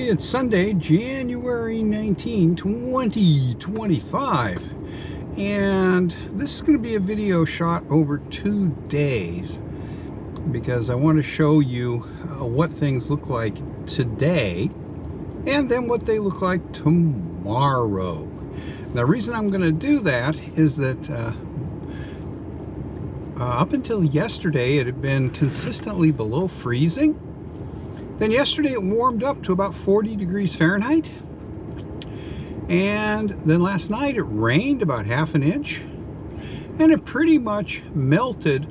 It's Sunday, January 19, 2025, and this is going to be a video shot over 2 days because I want to show you what things look like today and then what they look like tomorrow. The reason I'm going to do that is that up until yesterday it had been consistently below freezing. Then yesterday it warmed up to about 40 degrees Fahrenheit. And then last night it rained about half an inch. And it pretty much melted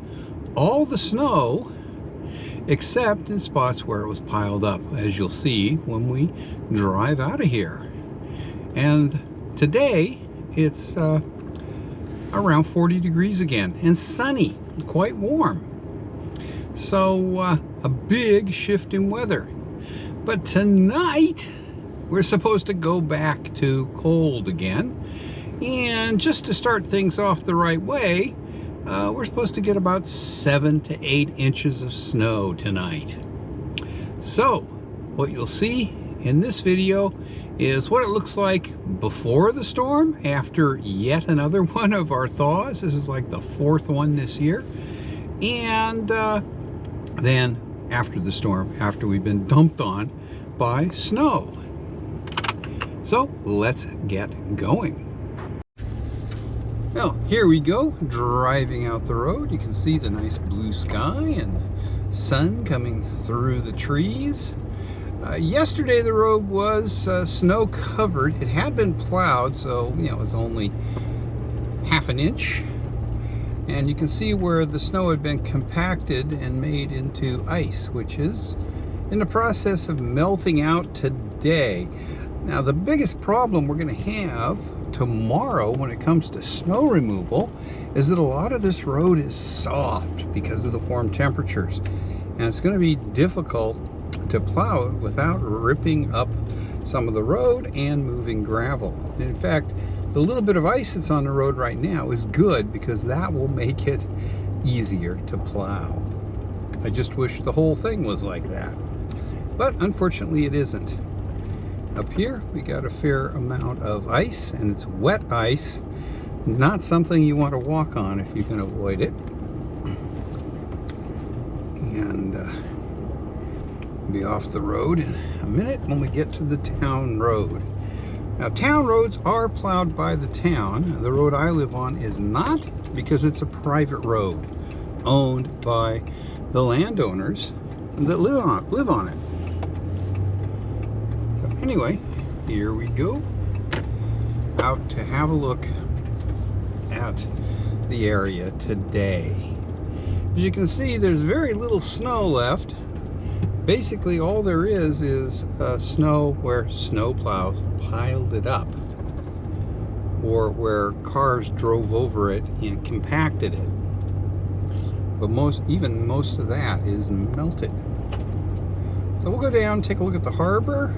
all the snow except in spots where it was piled up, as you'll see when we drive out of here. And today it's around 40 degrees again and sunny, quite warm. So a big shift in weather. But tonight we're supposed to go back to cold again, and just to start things off the right way, we're supposed to get about 7 to 8 inches of snow tonight. So what you'll see in this video is what it looks like before the storm, after yet another one of our thaws. This is like the 4th one this year. And then after the storm, after we've been dumped on by snow. So let's get going. Well, here we go, driving out the road. You can see the nice blue sky and sun coming through the trees. Yesterday the road was snow covered. It had been plowed, so it was only half an inch. And you can see where the snow had been compacted and made into ice, which is in the process of melting out today. Now, the biggest problem we're going to have tomorrow when it comes to snow removal is that a lot of this road is soft because of the warm temperatures. And it's going to be difficult to plow it without ripping up some of the road and moving gravel. And in fact, the little bit of ice that's on the road right now is good because that will make it easier to plow. I just wish the whole thing was like that, but unfortunately it isn't. Up here we got a fair amount of ice, and it's wet ice, not something you want to walk on if you can avoid it. And be off the road in a minute when we get to the town road. Now, town roads are plowed by the town. The road I live on is not, because it's a private road owned by the landowners that live on it. So anyway, here we go out to have a look at the area today. As you can see, there's very little snow left. Basically all there is snow where snow plows piled it up, or where cars drove over it and compacted it. But most of that is melted. So we'll go down, take a look at the harbor,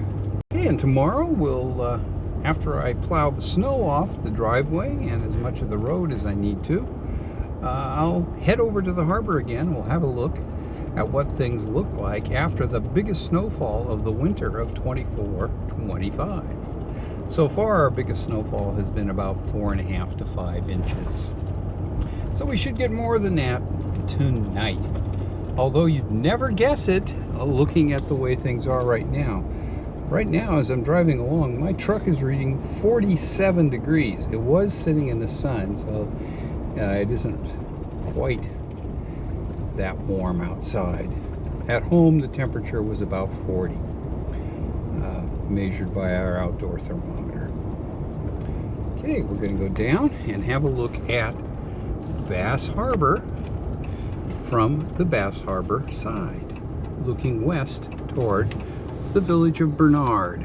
and tomorrow we'll, after I plow the snow off the driveway and as much of the road as I need to, I'll head over to the harbor again. We'll have a look at what things look like after the biggest snowfall of the winter of 24-25. So far, our biggest snowfall has been about 4.5 to 5 inches. So we should get more than that tonight. Although you'd never guess it, looking at the way things are right now. Right now, as I'm driving along, my truck is reading 47 degrees. It was sitting in the sun, so it isn't quite that warm outside. At home the temperature was about 40, measured by our outdoor thermometer. Okay, we're going to go down and have a look at Bass Harbor from the Bass Harbor side, looking west toward the village of Bernard.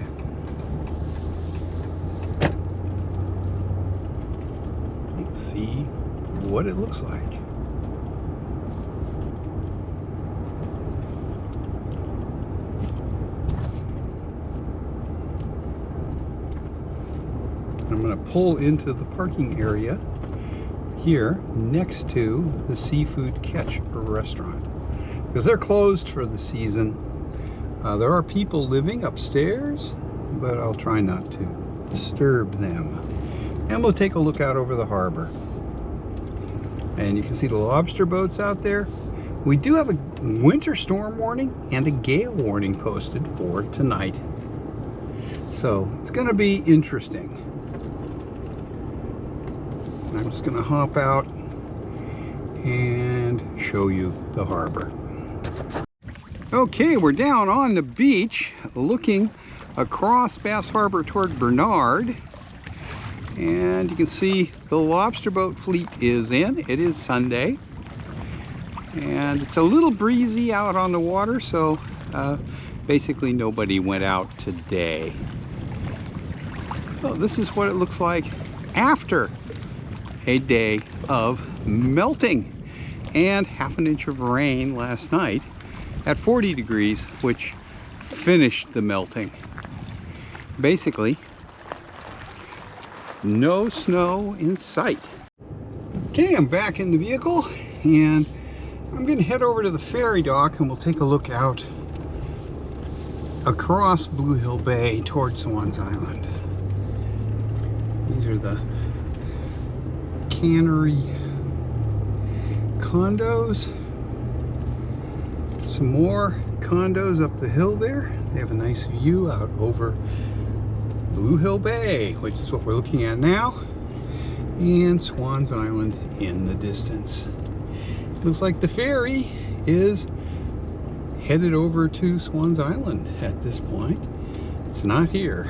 Let's see what it looks like. I'm going to pull into the parking area here next to the Seafood Catch restaurant because they're closed for the season. There are people living upstairs, but I'll try not to disturb them. And we'll take a look out over the harbor. And you can see the lobster boats out there. We do have a winter storm warning and a gale warning posted for tonight. So it's going to be interesting. I'm just going to hop out and show you the harbor. Okay, we're down on the beach looking across Bass Harbor toward Bernard. And you can see the lobster boat fleet is in. It is Sunday. And it's a little breezy out on the water, so basically nobody went out today. So this is what it looks like after a day of melting and half an inch of rain last night at 40 degrees, which finished the melting. Basically, no snow in sight. Okay, I'm back in the vehicle and I'm going to head over to the ferry dock and we'll take a look out across Blue Hill Bay towards Swans Island. These are the cannery condos. Some more condos up the hill there. They have a nice view out over Blue Hill Bay, which is what we're looking at now, and Swans Island in the distance. Looks like the ferry is headed over to Swans Island at this point. It's not here.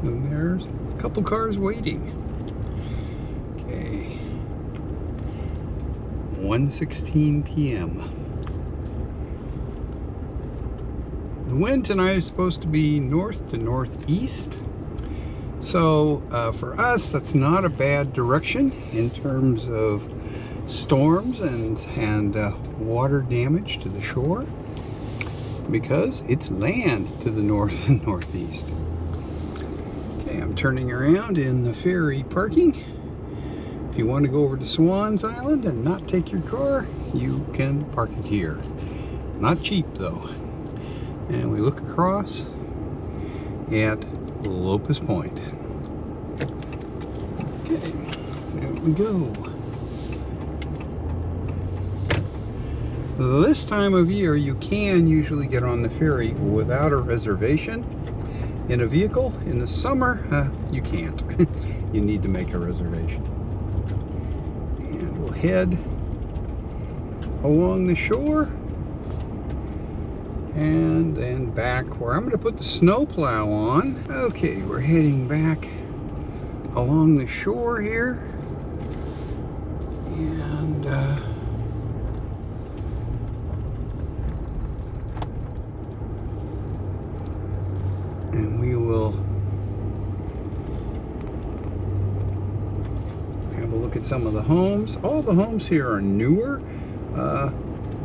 And there's a couple cars waiting. Okay. 1:16 p.m. The wind tonight is supposed to be north to northeast. So for us, that's not a bad direction in terms of storms and water damage to the shore, because it's land to the north and northeast. Okay, I'm turning around in the ferry parking. If you want to go over to Swans Island and not take your car, you can park it here. Not cheap though. And we look across at Locust Point. Okay, there we go. This time of year, you can usually get on the ferry without a reservation in a vehicle. In the summer, you can't. You need to make a reservation. And we'll head along the shore and then back where I'm going to put the snow plow on. Okay, we're heading back along the shore here, and we will have a look at some of the homes. All the homes here are newer.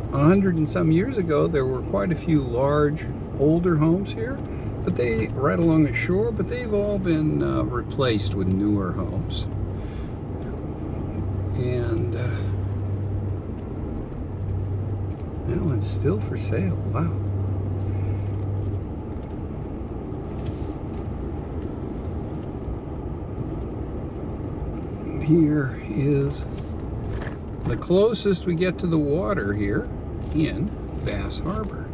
100 and some years ago, there were quite a few large, older homes here, but they right along the shore, but they've all been replaced with newer homes. And that one's still for sale. Wow. Here is the closest we get to the water here in Bass Harbor.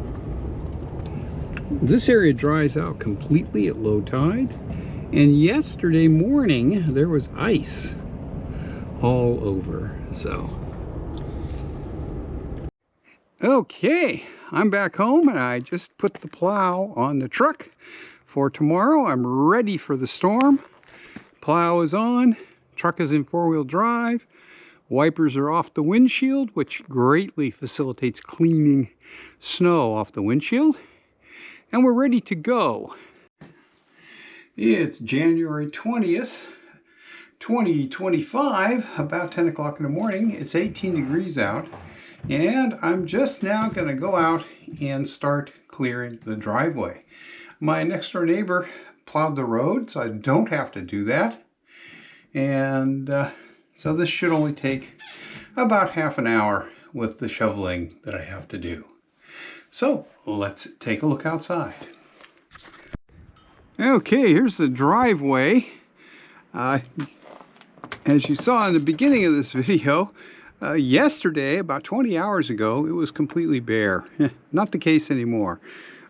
This area dries out completely at low tide, and yesterday morning there was ice all over. So okay, I'm back home and I just put the plow on the truck for tomorrow. I'm ready for the storm. Plow is on, truck is in four-wheel drive. Wipers are off the windshield, which greatly facilitates cleaning snow off the windshield. And we're ready to go. It's January 20th, 2025, about 10 o'clock in the morning. It's 18 degrees out. And I'm just now going to go out and start clearing the driveway. My next door neighbor plowed the road, so I don't have to do that. And so this should only take about half an hour with the shoveling that I have to do. So let's take a look outside. Okay, here's the driveway. As you saw in the beginning of this video, yesterday, about 20 hours ago, it was completely bare. Not the case anymore.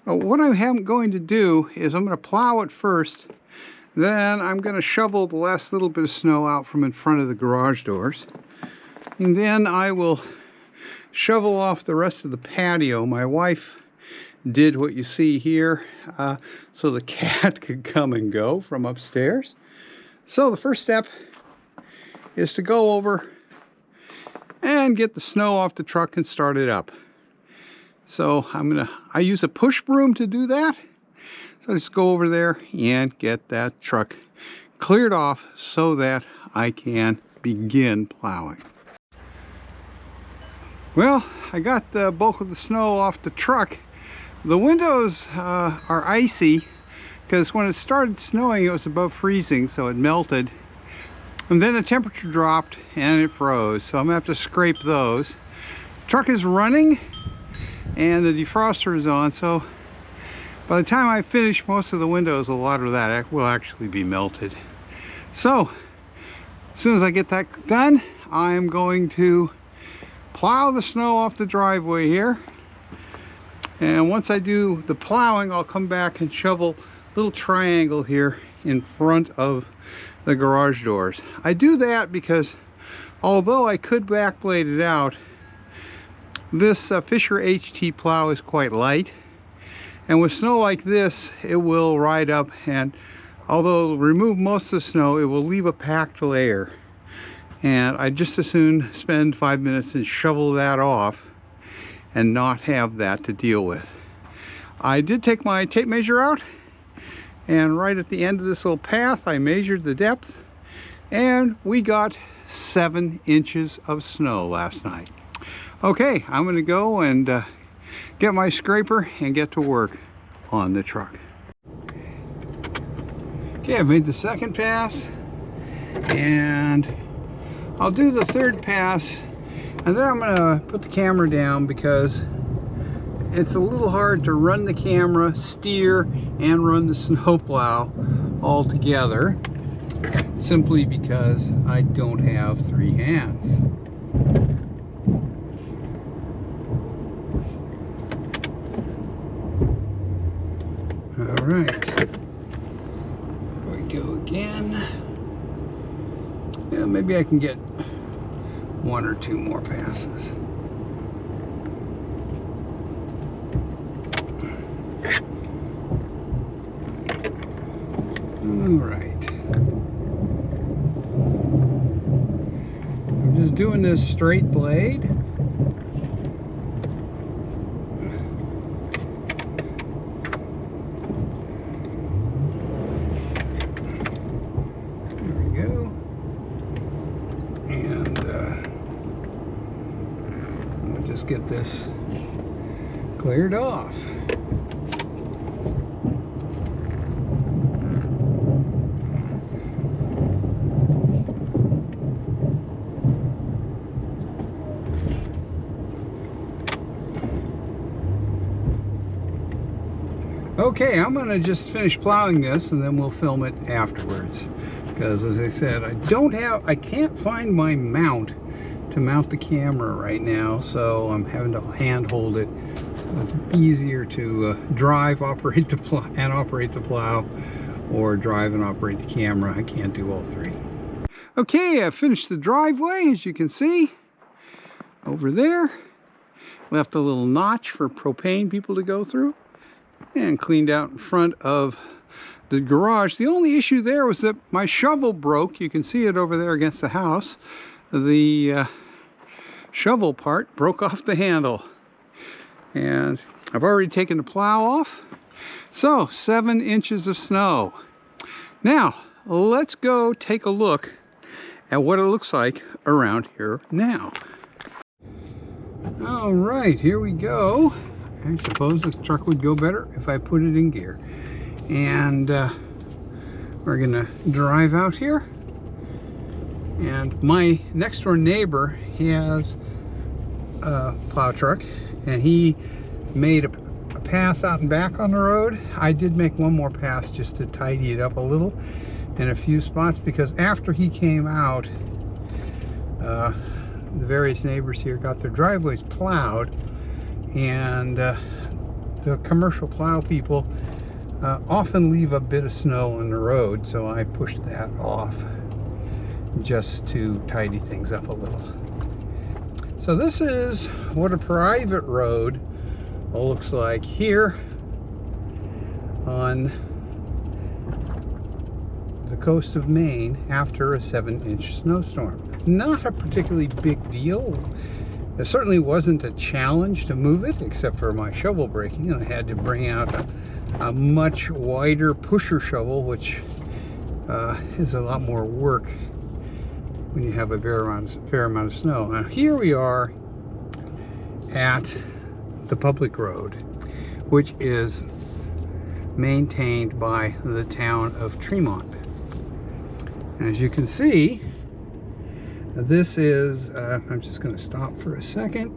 What I'm going to do is I'm going to plow it first, then I'm going to shovel the last little bit of snow out from in front of the garage doors, and then I will shovel off the rest of the patio. My wife did what you see here so the cat could come and go from upstairs. So the first step is to go over and get the snow off the truck and start it up. So I use a push broom to do that. So I just go over there and get that truck cleared off so that I can begin plowing. Well, I got the bulk of the snow off the truck. The windows are icy because when it started snowing it was above freezing, so it melted. And then the temperature dropped and it froze, so I'm gonna have to scrape those. The truck is running and the defroster is on, so by the time I finish most of the windows, a lot of that will actually be melted. So as soon as I get that done, I'm going to plow the snow off the driveway here. And once I do the plowing, I'll come back and shovel a little triangle here in front of the garage doors. I do that because although I could backblade it out, this Fisher HT plow is quite light, and with snow like this it will ride up, and although it'll remove most of the snow, it will leave a packed layer, and I just as soon spend 5 minutes and shovel that off and not have that to deal with. I did take my tape measure out, and right at the end of this little path I measured the depth, and we got 7 inches of snow last night. Okay, I'm going to go and get my scraper and get to work on the truck. Okay, I've made the second pass, and I'll do the third pass, and then I'm going to put the camera down because it's a little hard to run the camera, steer, and run the snowplow all together, simply because I don't have 3 hands. All right, here we go again. Yeah, maybe I can get 1 or 2 more passes. All right. I'm just doing this straight blade. There we go. And I'll just get this cleared off. Okay, I'm going to just finish plowing this and then we'll film it afterwards, because as I said, I can't find my mount to mount the camera right now, so I'm having to hand hold it. It's easier to drive, operate the plow, or drive and operate the camera. I can't do all 3. Okay, I finished the driveway, as you can see over there. Left a little notch for propane people to go through, and cleaned out in front of the garage. The only issue there was that my shovel broke. You can see it over there against the house. The shovel part broke off the handle, and I've already taken the plow off. So 7 inches of snow. Now let's go take a look at what it looks like around here now. All right, here we go. I suppose this truck would go better if I put it in gear. And we're gonna drive out here. And my next door neighbor has a plow truck, and he made a pass out and back on the road. I did make one more pass just to tidy it up a little in a few spots, because after he came out, the various neighbors here got their driveways plowed, and the commercial plow people often leave a bit of snow on the road, so I pushed that off just to tidy things up a little. So this is what a private road looks like here on the coast of Maine after a 7-inch snowstorm. Not a particularly big deal. It certainly wasn't a challenge to move it, except for my shovel breaking, and I had to bring out a much wider pusher shovel, which is a lot more work when you have a fair amount of snow. Now here we are at the public road, which is maintained by the town of Tremont. And as you can see, this is, I'm just going to stop for a second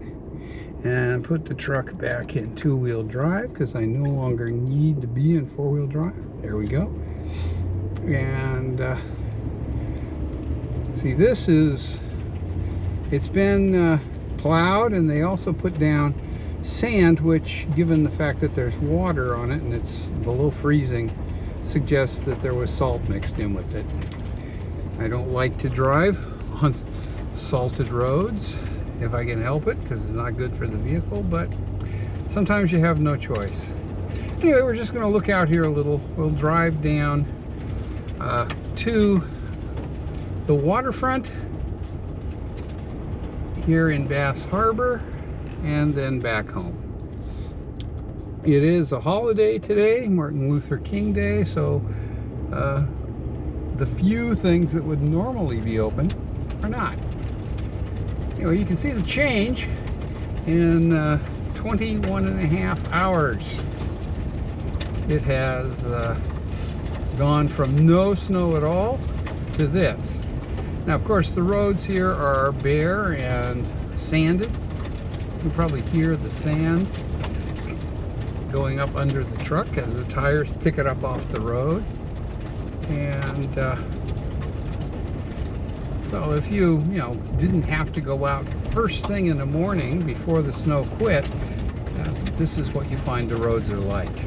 and put the truck back in 2-wheel drive, because I no longer need to be in 4-wheel drive. There we go. And see, this is, it's been plowed, and they also put down sand, which, given the fact that there's water on it and it's below freezing, suggests that there was salt mixed in with it. I don't like to drive on salted roads if I can help it, because it's not good for the vehicle, but sometimes you have no choice. Anyway, we're just going to look out here a little. We'll drive down to the waterfront here in Bass Harbor, and then back home. It is a holiday today, Martin Luther King Day, so the few things that would normally be open are not. Anyway, you can see the change in 21.5 hours. It has gone from no snow at all to this. Now, of course, the roads here are bare and sanded. You can probably hear the sand going up under the truck as the tires pick it up off the road. And so if you didn't have to go out first thing in the morning before the snow quit, this is what you find the roads are like.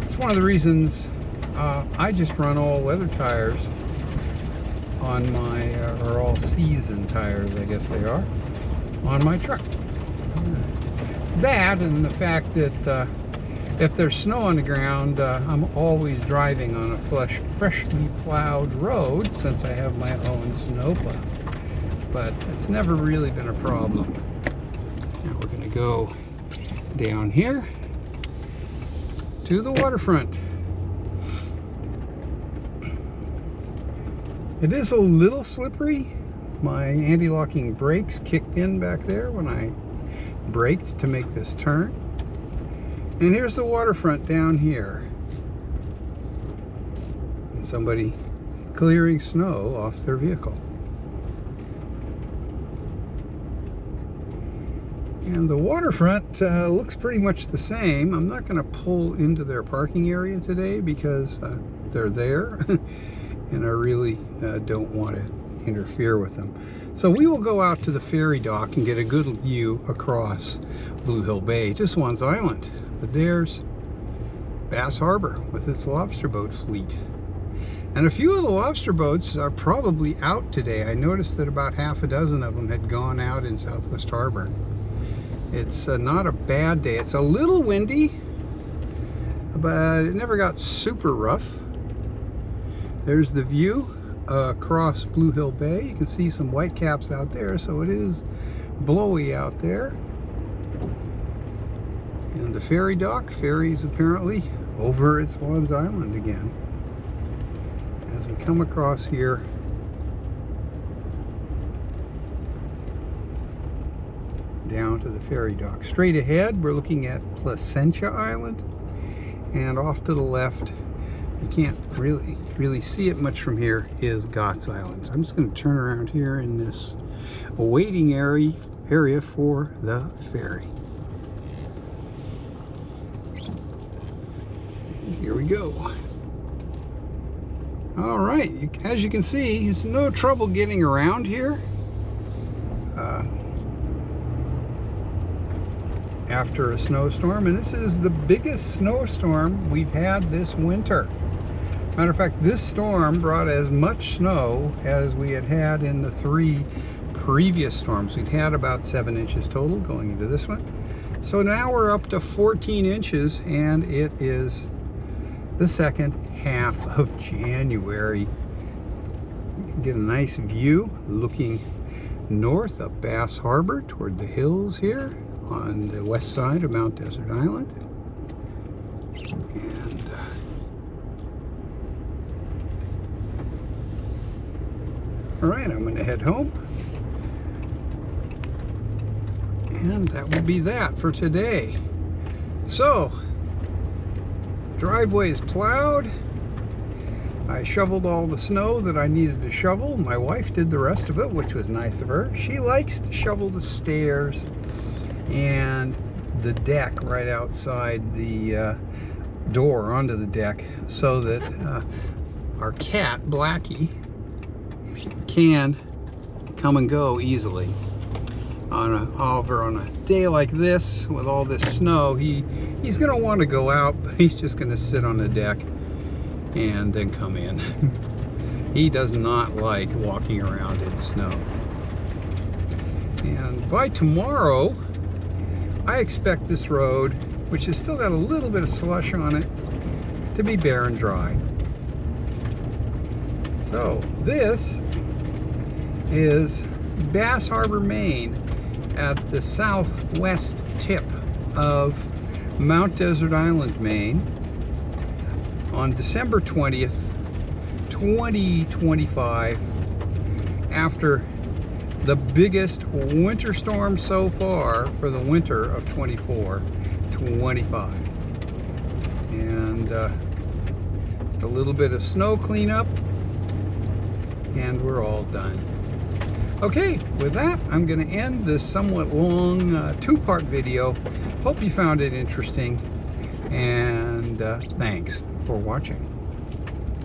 It's one of the reasons I just run all-weather tires on my, or all-season tires, I guess they are, on my truck. That, and the fact that if there's snow on the ground, I'm always driving on a freshly plowed road, since I have my own snowplow. But it's never really been a problem. Now we're going to go down here to the waterfront. It is a little slippery. My anti-locking brakes kicked in back there when I braked to make this turn. And here's the waterfront down here. And somebody clearing snow off their vehicle. And the waterfront looks pretty much the same. I'm not going to pull into their parking area today because they're there and I really don't want to interfere with them. So we will go out to the ferry dock and get a good view across Blue Hill Bay to Swan's Island. But there's Bass Harbor with its lobster boat fleet. And a few of the lobster boats are probably out today. I noticed that about half a dozen of them had gone out in Southwest Harbor. It's not a bad day. It's a little windy, but it never got super rough. There's the view across Blue Hill Bay. You can see some whitecaps out there, so it is blowy out there. And the ferry dock, ferries apparently over at Swan's Island again. As we come across here, down to the ferry dock. Straight ahead, we're looking at Placentia Island, and off to the left, you can't really see it much from here, is Gotts Island. So I'm just going to turn around here in this waiting area for the ferry. Here we go. All right, as you can see, it's no trouble getting around here. After a snowstorm, and this is the biggest snowstorm we've had this winter. Matter of fact, this storm brought as much snow as we had had in the 3 previous storms. We'd had about 7 inches total going into this one. So now we're up to 14 inches, and it is the second half of January. You can get a nice view looking north up Bass Harbor toward the hills here on the west side of Mount Desert Island. And all right, I'm going to head home. And that will be that for today. So, driveway is plowed. I shoveled all the snow that I needed to shovel. My wife did the rest of it, which was nice of her. She likes to shovel the stairs and the deck right outside the door onto the deck, so that our cat Blackie can come and go easily. However, on a day like this with all this snow, he's going to want to go out, but he's just going to sit on the deck and then come in. He does not like walking around in snow. And by tomorrow, I expect this road, which has still got a little bit of slush on it, to be bare and dry. So this is Bass Harbor, Maine, at the southwest tip of Mount Desert Island, Maine, on December 20th, 2025, after the biggest winter storm so far for the winter of 24-25. And just a little bit of snow cleanup, and we're all done. Okay, with that, I'm going to end this somewhat long 2-part video. Hope you found it interesting, and thanks for watching.